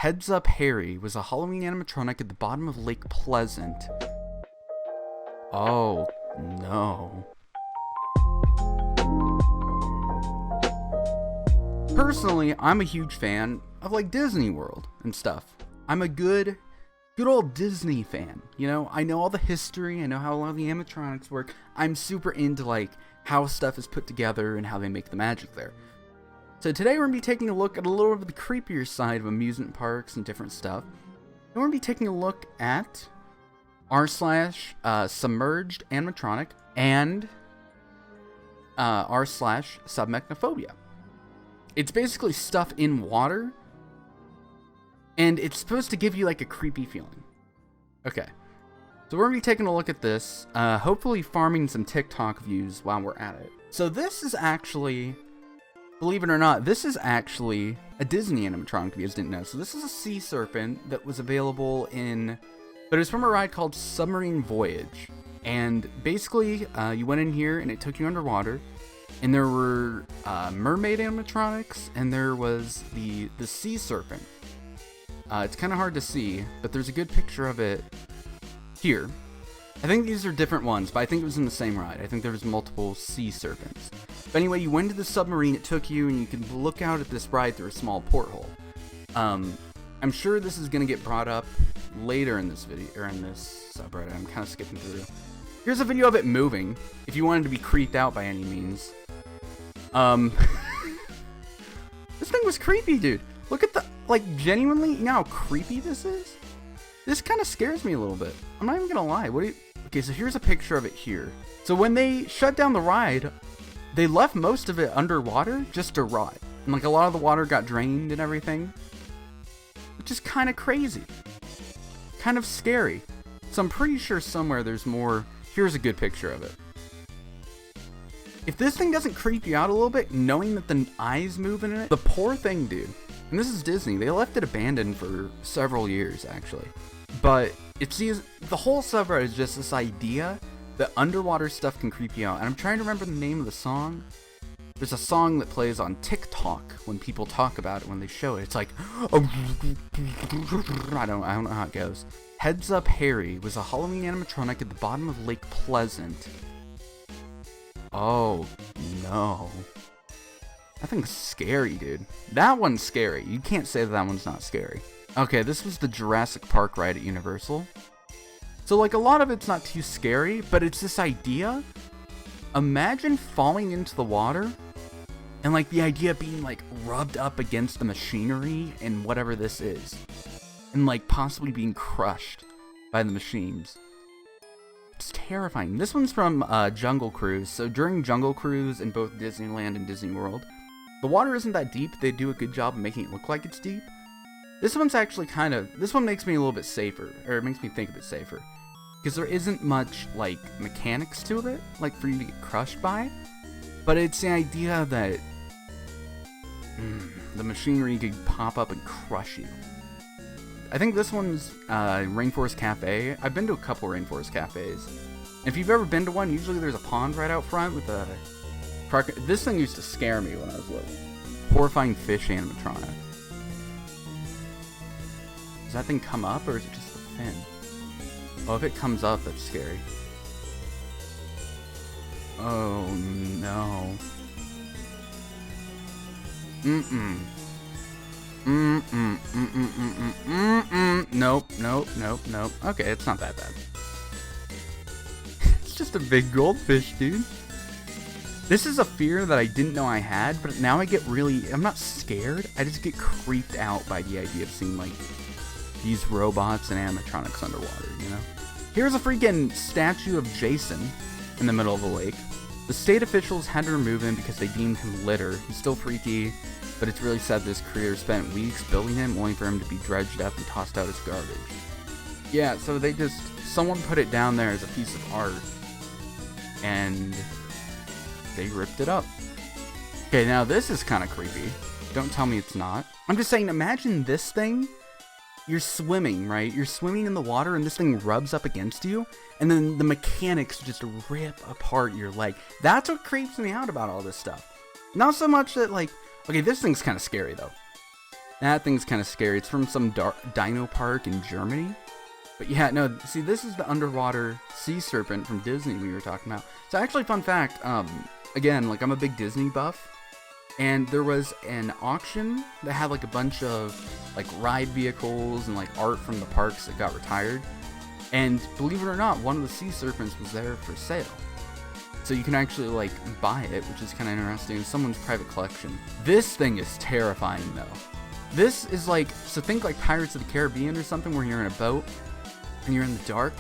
Heads Up Harry was a Halloween animatronic at the bottom of Lake Pleasant. Oh, no. Personally, I'm a huge fan of like Disney World and stuff. I'm a good old Disney fan. You know, I know all the history, I know how a lot of the animatronics work. I'm super into like how stuff is put together and how they make the magic there. So today we're going to be taking a look at a little of the creepier side of amusement parks and different stuff. And we're going to be taking a look at r/submerged animatronic and r/submechanophobia. It's basically stuff in water, and it's supposed to give you like a creepy feeling. Okay, so we're going to be taking a look at this, hopefully farming some TikTok views while we're at it. So this is actually, believe it or not, this is actually a Disney animatronic, if you guys didn't know. So this is a sea serpent that was available in, but it was from a ride called Submarine Voyage. And basically, you went in here and it took you underwater. And there were mermaid animatronics, and there was the sea serpent. It's kind of hard to see, but there's a good picture of it here. I think these are different ones, but I think it was in the same ride. I think there was multiple sea serpents. But anyway, you went to the submarine, it took you, and you could look out at this ride through a small porthole. I'm sure this is going to get brought up later in this video, or in this subreddit. I'm kind of skipping through. Here's a video of it moving, if you wanted to be creeped out by any means. This thing was creepy, dude. Look at the, like, genuinely, you know how creepy this is? This kind of scares me a little bit. I'm not even gonna lie. Okay, so here's a picture of it here. So when they shut down the ride, they left most of it underwater just to rot. And like a lot of the water got drained and everything. Which is kind of crazy. Kind of scary. So I'm pretty sure somewhere there's more. Here's a good picture of it. If this thing doesn't creep you out a little bit, knowing that the eyes moving in it, the poor thing, dude. And this is Disney. They left it abandoned for several years, actually. But the whole subreddit is just this idea that underwater stuff can creep you out. And I'm trying to remember the name of the song. There's a song that plays on TikTok when people talk about it, when they show it. It's like, I don't know how it goes. Heads Up Harry was a Halloween animatronic at the bottom of Lake Pleasant. Oh, no. That thing's scary, dude. That one's scary. You can't say that one's not scary. Okay, this was the Jurassic Park ride at Universal. So, like, a lot of it's not too scary, but it's this idea. Imagine falling into the water and, like, the idea of being, like, rubbed up against the machinery and whatever this is. And, like, possibly being crushed by the machines. It's terrifying. This one's from Jungle Cruise. So during Jungle Cruise in both Disneyland and Disney World, the water isn't that deep. They do a good job of making it look like it's deep. This one's actually this one makes me a little bit safer, or it makes me think a bit safer. Because there isn't much, like, mechanics to it, like, for you to get crushed by. But it's the idea that the machinery could pop up and crush you. I think this one's Rainforest Cafe. I've been to a couple Rainforest Cafes. If you've ever been to one, usually there's a pond right out front with a... This thing used to scare me when I was little. Horrifying fish animatronic. Does that thing come up, or is it just the fin? Oh, if it comes up, that's scary. Oh, no. Nope. Okay, it's not that bad. It's just a big goldfish, dude. This is a fear that I didn't know I had, but now I get I'm not scared. I just get creeped out by the idea of seeing, like, these robots and animatronics underwater, you know? Here's a freaking statue of Jason in the middle of the lake. The state officials had to remove him because they deemed him litter. He's still freaky, but it's really sad this creator spent weeks building him only for him to be dredged up and tossed out as garbage. Yeah, so someone put it down there as a piece of art, and they ripped it up. Okay, now this is kind of creepy. Don't tell me it's not. I'm just saying, imagine this thing. You're swimming, right? You're swimming in the water and this thing rubs up against you, and then the mechanics just rip apart your leg. That's what creeps me out about all this stuff. Not so much that, like, okay, this thing's kind of scary though. That thing's kind of scary. It's from some dino park in Germany. But yeah, no, see, this is the underwater sea serpent from Disney we were talking about. So actually, fun fact, again, like I'm a big Disney buff. And there was an auction that had like a bunch of like ride vehicles and like art from the parks that got retired. And believe it or not, one of the sea serpents was there for sale. So you can actually like buy it, which is kind of interesting. It's someone's private collection. This thing is terrifying though. This is like, so think like Pirates of the Caribbean or something where you're in a boat and you're in the dark.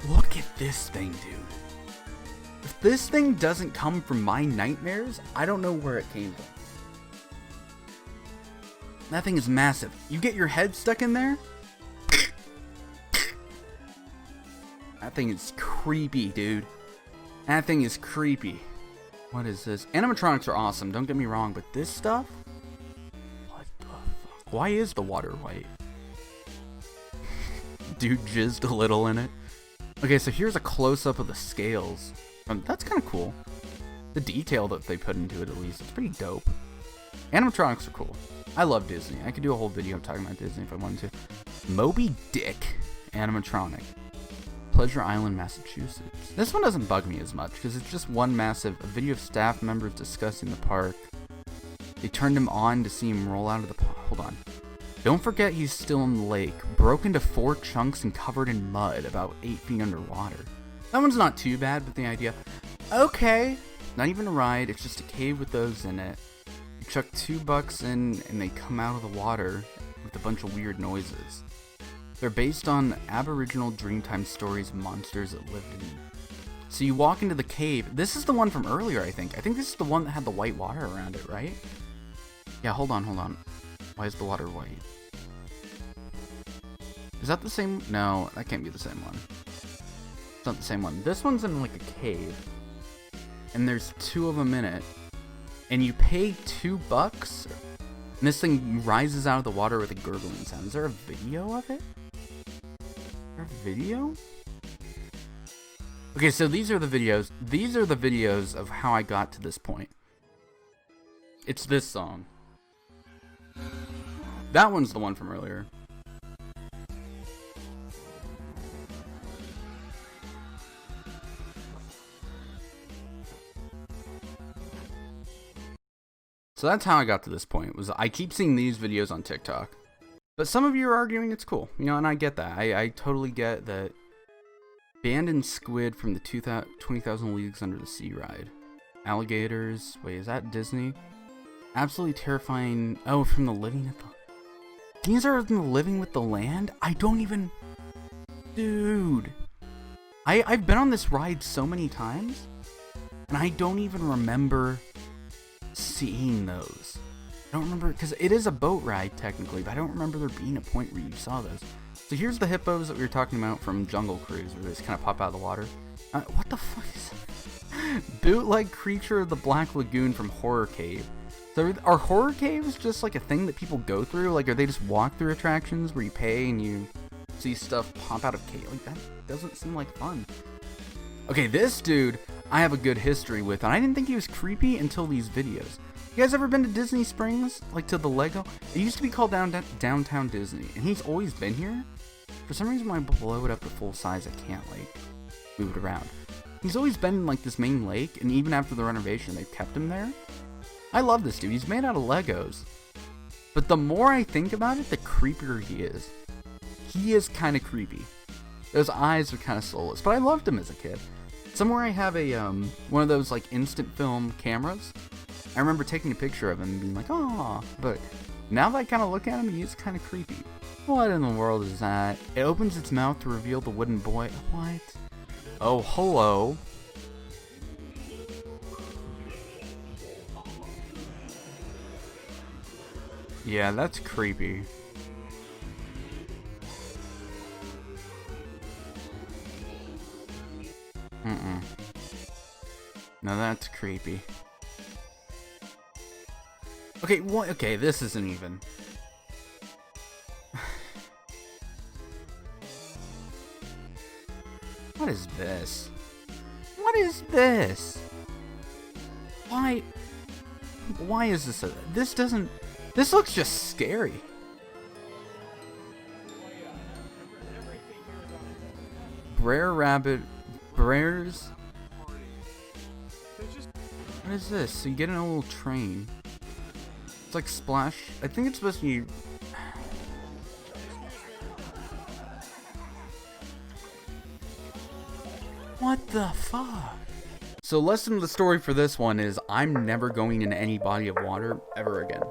Look at this thing, dude. If this thing doesn't come from my nightmares, I don't know where it came from. That thing is massive. You get your head stuck in there. That thing is creepy, dude. That thing is creepy. What is this? Animatronics are awesome, don't get me wrong, but this stuff? What the fuck? Why is the water white? Dude jizzed a little in it. Okay, so here's a close-up of the scales. That's kind of cool. The detail that they put into it, at least, it's pretty dope. Animatronics are cool. I love Disney. I could do a whole video talking about Disney if I wanted to. Moby Dick animatronic. Pleasure Island, Massachusetts. This one doesn't bug me as much because it's just one massive video of staff members discussing the park. They turned him on to see him roll out of the pond. Hold on. Don't forget he's still in the lake, broke into 4 chunks and covered in mud, about 8 feet underwater. That one's not too bad, but the idea, okay, not even a ride, it's just a cave with those in it. You chuck $2 in and they come out of the water with a bunch of weird noises. They're based on Aboriginal Dreamtime stories of monsters that lived in. So you walk into the cave. This is the one from earlier, I think. I think this is the one that had the white water around it, right? Yeah, hold on. Why is the water white? Is that the same? No, that can't be the same one. It's not the same one. This one's in like a cave. And there's 2 of them in it. And you pay $2. And this thing rises out of the water with a gurgling sound. Is there a video of it? Is there a video? Okay, so these are the videos. These are the videos of how I got to this point. It's this song. That one's the one from earlier. So that's how I got to this point, was I keep seeing these videos on TikTok. But some of you are arguing it's cool, you know, and I get that. I totally get that. Abandoned squid from the 20,000 Leagues Under the Sea ride. Alligators. Wait, is that Disney? Absolutely terrifying. Oh, from the Living at the... These are from the Living with the Land? I don't even... Dude. I've been on this ride so many times, and I don't even remember seeing those. I don't remember, because it is a boat ride technically, but I don't remember there being a point where you saw those. So here's the hippos that we were talking about from Jungle Cruise, where they just kind of pop out of the water. What the fuck is that? Bootleg creature of the Black Lagoon from Horror Cave. So are horror caves just like a thing that people go through? Like, are they just walk-through attractions where you pay and you see stuff pop out of cave? Like, that doesn't seem like fun. Okay, this dude I have a good history with, and I didn't think he was creepy until these videos. You guys ever been to Disney Springs? Like to the Lego? It used to be called Downtown Disney, and he's always been here. For some reason, when I blow it up to full size, I can't, like, move it around. He's always been in, like, this main lake, and even after the renovation, they've kept him there. I love this dude. He's made out of Legos. But the more I think about it, the creepier he is. He is kind of creepy. Those eyes are kind of soulless, but I loved him as a kid. Somewhere I have a, one of those, like, instant film cameras. I remember taking a picture of him and being like, "Aw," but now that I kind of look at him, he is kind of creepy. What in the world is that? It opens its mouth to reveal the wooden boy. What? Oh, hello. Yeah, that's creepy. No, that's creepy. Okay, what? Okay, this isn't even. What is this? What is this? Why is this this doesn't... This looks just scary. Brer rabbit. Brers. What is this? So you get in a little train. It's like Splash. I think it's supposed to be. What the fuck? So lesson of the story for this one is I'm never going in any body of water ever again.